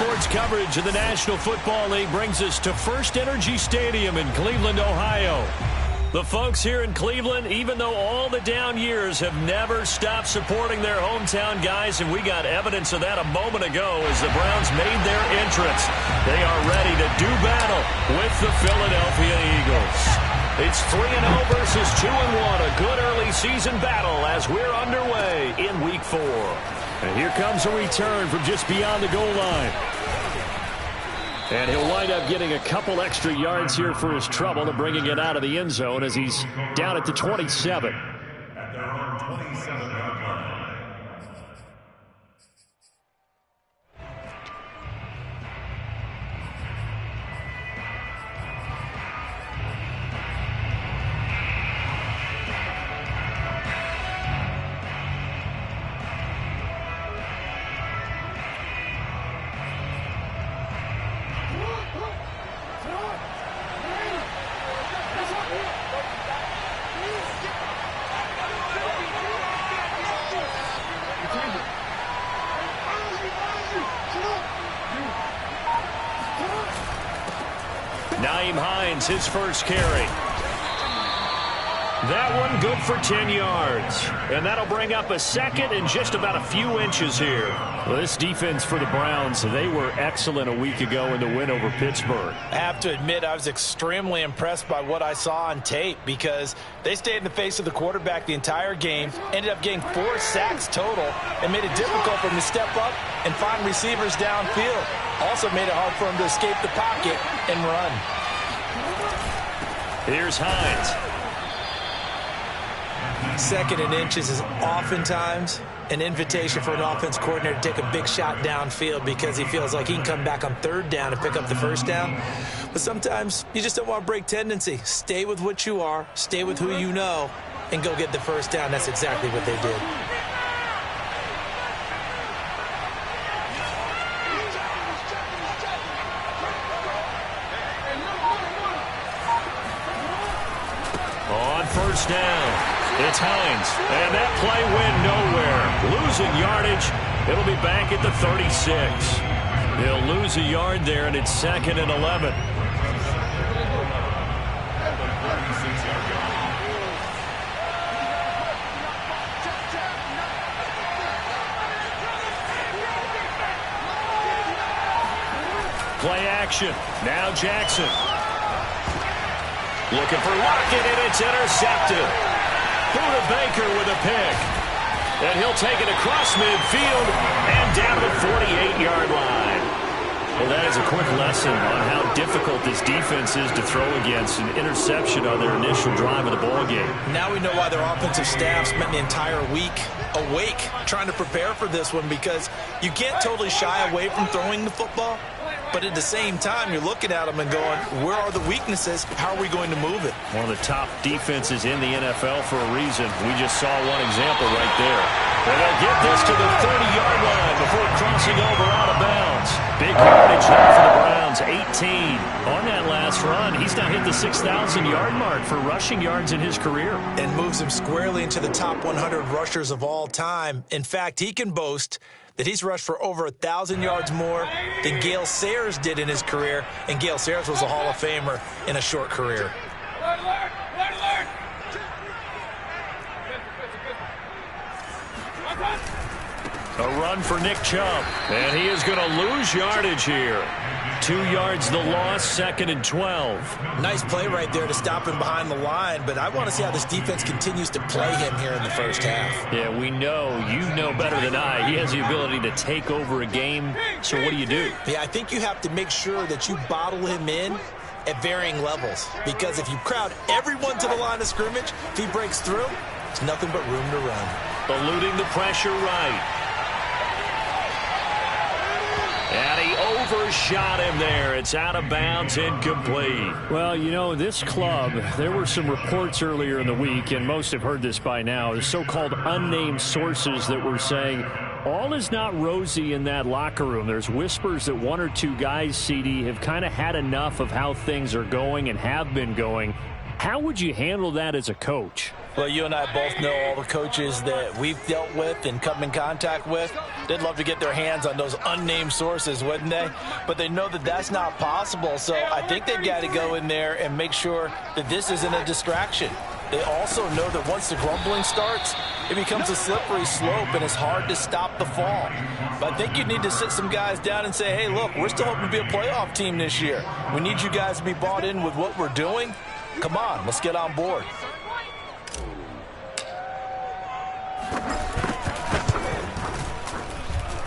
sports coverage of the National Football League brings us to First Energy Stadium in Cleveland, Ohio. The folks here in Cleveland, even though all the down years, have never stopped supporting their hometown guys, and we got evidence of that a moment ago as the Browns made their entrance. They are ready to do battle with the Philadelphia Eagles. It's 3-0 versus 2-1, a good early season battle as we're underway in Week 4. And here comes a return from just beyond the goal line. And he'll wind up getting a couple extra yards here for his trouble and bringing it out of the end zone as he's down at the 27. At their own 27-yard line. His first carry. That one good for 10 yards. And that'll bring up a second and just about a few inches here. Well, this defense for the Browns, they were excellent a week ago in the win over Pittsburgh. I have to admit, I was extremely impressed by what I saw on tape because they stayed in the face of the quarterback the entire game, ended up getting 4 sacks total, and made it difficult for him to step up and find receivers downfield. Also made it hard for him to escape the pocket and run. Here's Hines. Second and inches is oftentimes an invitation for an offense coordinator to take a big shot downfield because he feels like he can come back on third down and pick up the first down. But sometimes you just don't want to break tendency. Stay with what you are, stay with who you know, and go get the first down. That's exactly what they did. First down. It's Hines. And that play went nowhere. Losing yardage. It'll be back at the 36. He'll lose a yard there, and it's 2nd and 11. Play action. Now Jackson. Looking for Lockett, and it's intercepted. Buda Baker with a pick. And he'll take it across midfield and down to the 48-yard line. Well, that is a quick lesson on how difficult this defense is to throw against. An interception on their initial drive of the ballgame. Now we know why their offensive staff spent the entire week awake trying to prepare for this one, because you can't totally shy away from throwing the football. But at the same time, you're looking at them and going, where are the weaknesses? How are we going to move it? One of the top defenses in the NFL for a reason. We just saw one example right there. And they'll get this to the 30-yard line before crossing over out of bounds. Big yardage now for the Browns, 18. On that last run, he's now hit the 6,000-yard mark for rushing yards in his career. And moves him squarely into the top 100 rushers of all time. In fact, he can boast that he's rushed for over 1,000 yards more than Gale Sayers did in his career, and Gale Sayers was a Hall of Famer in a short career. A run for Nick Chubb, and he is going to lose yardage here. 2 yards the loss, 2nd and 12. Nice play right there to stop him behind the line, but I want to see how this defense continues to play him here in the first half. Yeah, we know, you know better than I, he has the ability to take over a game, so what do you do? Yeah, I think you have to make sure that you bottle him in at varying levels, because if you crowd everyone to the line of scrimmage, if he breaks through, it's nothing but room to run. Eluding the pressure right. And he overshot him there. It's out of bounds, incomplete. Well, you know, this club, there were some reports earlier in the week, and most have heard this by now, the so-called unnamed sources that were saying all is not rosy in that locker room. There's whispers that 1 or 2 guys, CD, have kind of had enough of how things are going and have been going. How would you handle that as a coach? Well, you and I both know all the coaches that we've dealt with and come in contact with. They'd love to get their hands on those unnamed sources, wouldn't they? But they know that that's not possible, so I think they've got to go in there and make sure that this isn't a distraction. They also know that once the grumbling starts, it becomes a slippery slope and it's hard to stop the fall. But I think you need to sit some guys down and say, hey, look, we're still hoping to be a playoff team this year. We need you guys to be bought in with what we're doing. Come on, let's get on board.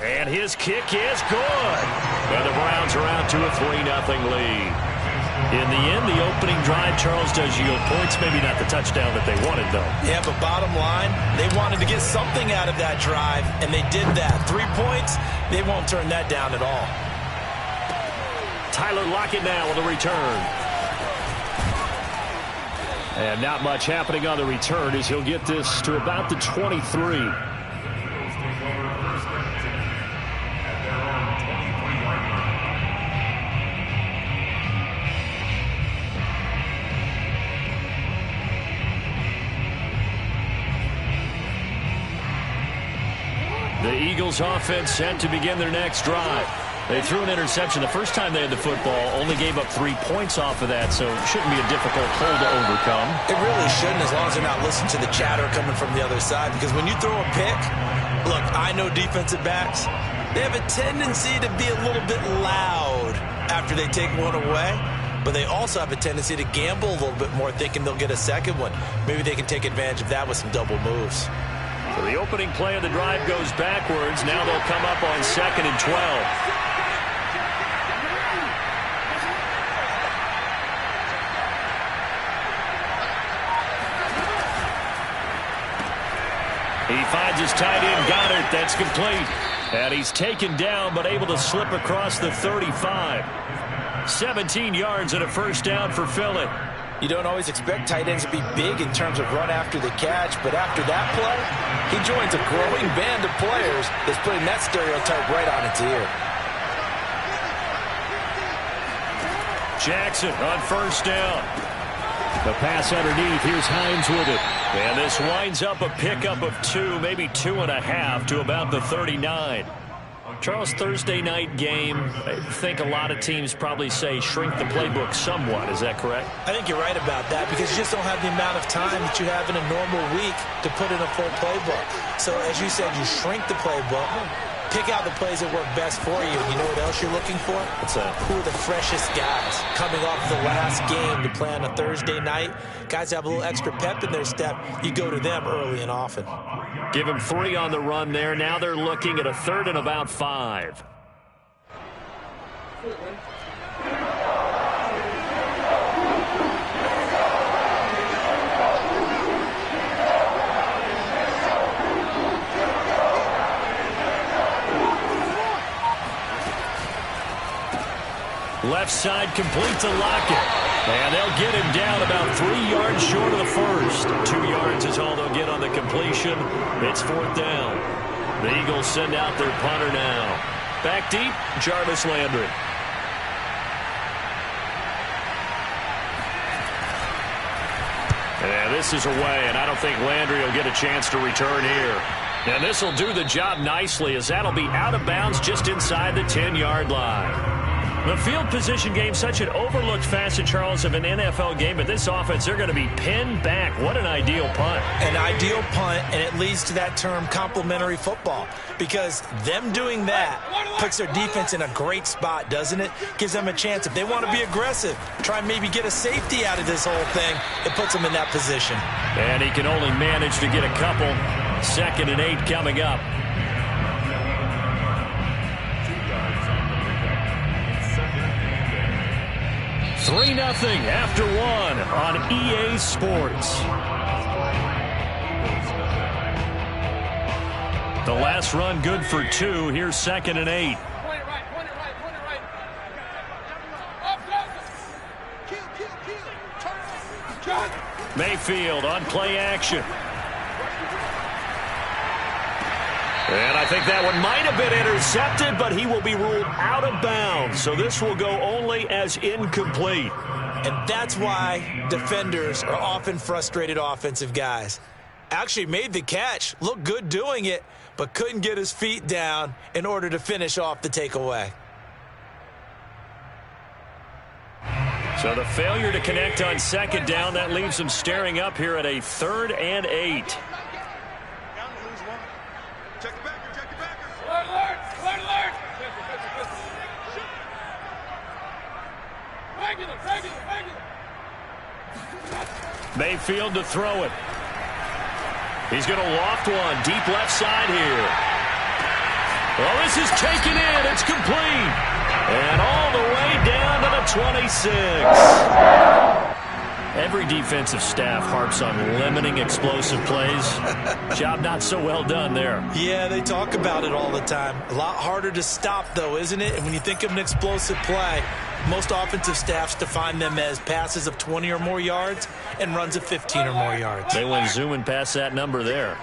And his kick is good. And the Browns are out to a 3-0 lead. In the end, the opening drive, Charles, does yield points. Maybe not the touchdown that they wanted, though. Yeah, but bottom line, they wanted to get something out of that drive, and they did that. 3 points, they won't turn that down at all. Tyler Lockett now on the return. And not much happening on the return as he'll get this to about the 23. The Eagles offense set to begin their next drive. They threw an interception the first time they had the football, only gave up 3 points off of that, so it shouldn't be a difficult hole to overcome. It really shouldn't, as long as they're not listening to the chatter coming from the other side, because when you throw a pick, look, I know defensive backs, they have a tendency to be a little bit loud after they take one away, but they also have a tendency to gamble a little bit more, thinking they'll get a second one. Maybe they can take advantage of that with some double moves. So the opening play of the drive goes backwards. Now they'll come up on 2nd and 12. He finds his tight end, Goddard. That's complete. And he's taken down, but able to slip across the 35. 17 yards and a first down for Philly. You don't always expect tight ends to be big in terms of run after the catch, but after that play, he joins a growing band of players that's putting that stereotype right on its ear. Jackson on first down. The pass underneath. Here's Hines with it. And this winds up a pickup of 2, maybe 2.5 to about the 39. Charles, Thursday night game, I think a lot of teams probably say shrink the playbook somewhat. Is that correct? I think you're right about that because you just don't have the amount of time that you have in a normal week to put in a full playbook. So, as you said, you shrink the playbook, pick out the plays that work best for you. You know what else you're looking for? What's that? Who are the freshest guys coming off the last game to play on a Thursday night? Guys have a little extra pep in their step. You go to them early and often. Give him 3 on the run there. Now they're looking at a 3rd and about 5. Left side complete to Lockett. And they'll get him down about 3 yards short of the first. 2 yards is all they'll get on the completion. It's 4th down. The Eagles send out their punter now. Back deep, Jarvis Landry. And this is away, and I don't think Landry will get a chance to return here. And this will do the job nicely, as that'll be out of bounds just inside the 10-yard line. The field position game, such an overlooked facet, Charles, of an NFL game, but this offense, they're going to be pinned back. What an ideal punt. An ideal punt, and it leads to that term complementary football, because them doing that puts their defense in a great spot, doesn't it? Gives them a chance. If they want to be aggressive, try and maybe get a safety out of this whole thing, it puts them in that position. And he can only manage to get a couple. 2nd and 8 coming up. 3-0 after 1 on EA Sports. The last run good for 2. Here's 2nd and 8. Mayfield on play action. And I think that one might have been intercepted, but he will be ruled out of bounds. So this will go only as incomplete. And that's why defenders are often frustrated offensive guys. Actually made the catch, looked good doing it, but couldn't get his feet down in order to finish off the takeaway. So the failure to connect on second down, that leaves them staring up here at a 3rd and 8. Mayfield to throw it. He's going to loft one deep left side here. Well, this is taken in. It's complete. And all the way down to the 26. Every defensive staff harps on limiting explosive plays. Job not so well done there. Yeah, they talk about it all the time. A lot harder to stop, though, isn't it? And when you think of an explosive play, most offensive staffs define them as passes of 20 or more yards and runs of 15 or more yards. They went zooming past that number there.